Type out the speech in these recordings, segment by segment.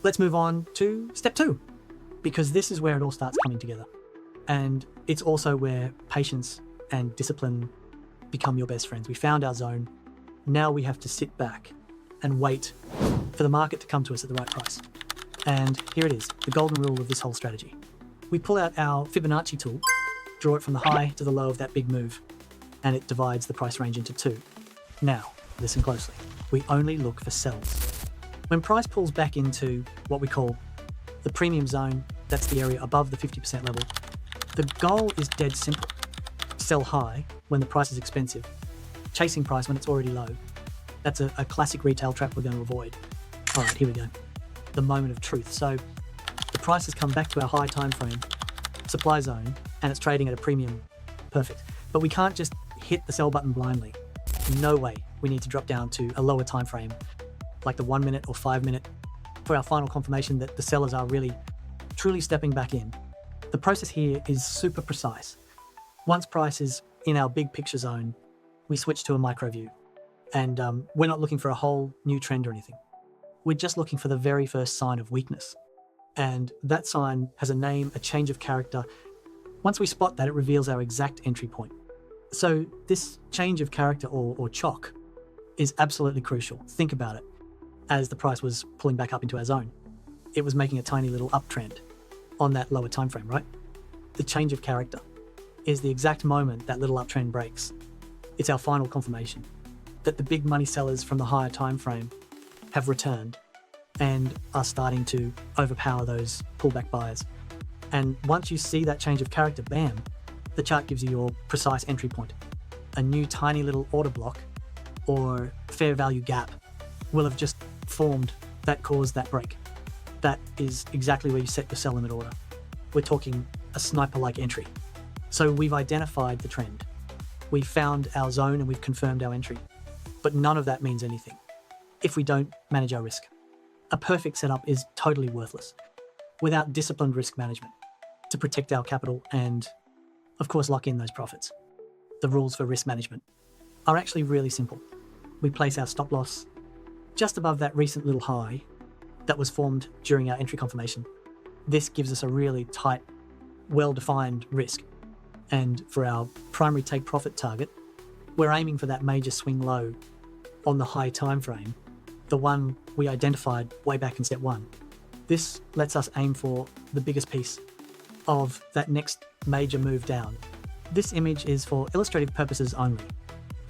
Let's move on to step 2, because this is where it all starts coming together. And it's also where patience and discipline become your best friends. We found our zone. Now we have to sit back and wait for the market to come to us at the right price. And here it is, the golden rule of this whole strategy. We pull out our Fibonacci tool, draw it from the high to the low of that big move, and it divides the price range into 2. Now, listen closely. We only look for sells. When price pulls back into what we call the premium zone, that's the area above the 50% level, the goal is dead simple. Sell high when the price is expensive, chasing price when it's already low. That's a classic retail trap we're going to avoid. All right, here we go. The moment of truth. So the price has come back to our high time frame, supply zone, and it's trading at a premium. Perfect. But we can't just hit the sell button blindly. No way. We need to drop down to a lower time frame, like the 1 minute or 5 minute, for our final confirmation that the sellers are really, truly stepping back in. The process here is super precise. Once price is in our big picture zone, we switch to a micro view. And we're not looking for a whole new trend or anything. We're just looking for the very first sign of weakness. And that sign has a name, a change of character. Once we spot that, it reveals our exact entry point. So this change of character or chock is absolutely crucial. Think about it. As the price was pulling back up into our zone, it was making a tiny little uptrend on that lower time frame, right? The change of character is the exact moment that little uptrend breaks. It's our final confirmation that the big money sellers from the higher time frame have returned and are starting to overpower those pullback buyers. And once you see that change of character, bam, the chart gives you your precise entry point. A new tiny little order block or fair value gap will have just formed that caused that break. That is exactly where you set your sell limit order. We're talking a sniper-like entry. So we've identified the trend. We've found our zone and we've confirmed our entry. But none of that means anything if we don't manage our risk. A perfect setup is totally worthless without disciplined risk management to protect our capital and, of course, lock in those profits. The rules for risk management are actually really simple. We place our stop loss just above that recent little high that was formed during our entry confirmation. This gives us a really tight, well-defined risk. And for our primary take profit target, we're aiming for that major swing low on the high time frame, the one we identified way back in step 1. This lets us aim for the biggest piece of that next major move down. This image is for illustrative purposes only.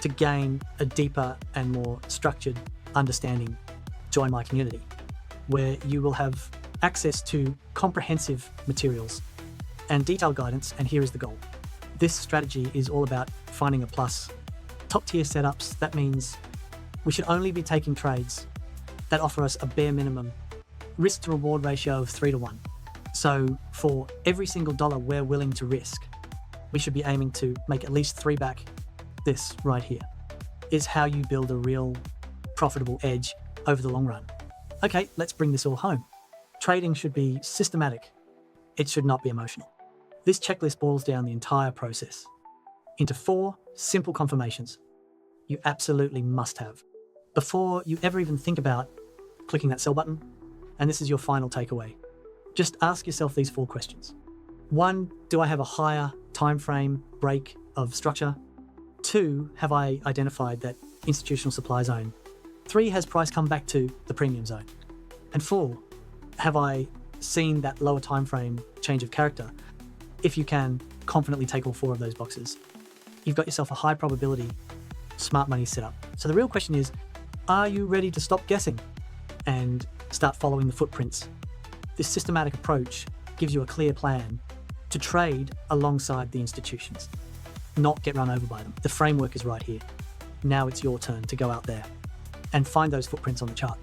To gain a deeper and more structured understanding, join my community, where you will have access to comprehensive materials and detailed guidance, and here is the goal. This strategy is all about finding a plus. Top tier setups, that means we should only be taking trades that offer us a bare minimum risk to reward ratio of 3-to-1. So for every single dollar we're willing to risk, we should be aiming to make at least 3 back. This right here is how you build a real profitable edge over the long run. Okay, let's bring this all home. Trading should be systematic. It should not be emotional. This checklist boils down the entire process into 4 simple confirmations you absolutely must have before you ever even think about clicking that sell button. And this is your final takeaway. Just ask yourself these 4 questions. 1, do I have a higher time frame break of structure? 2, have I identified that institutional supply zone? 3, has price come back to the premium zone? And 4, have I seen that lower time frame change of character? If you can confidently take all 4 of those boxes, you've got yourself a high probability smart money setup. So the real question is, are you ready to stop guessing and start following the footprints? This systematic approach gives you a clear plan to trade alongside the institutions, not get run over by them. The framework is right here. Now it's your turn to go out there and find those footprints on the chart.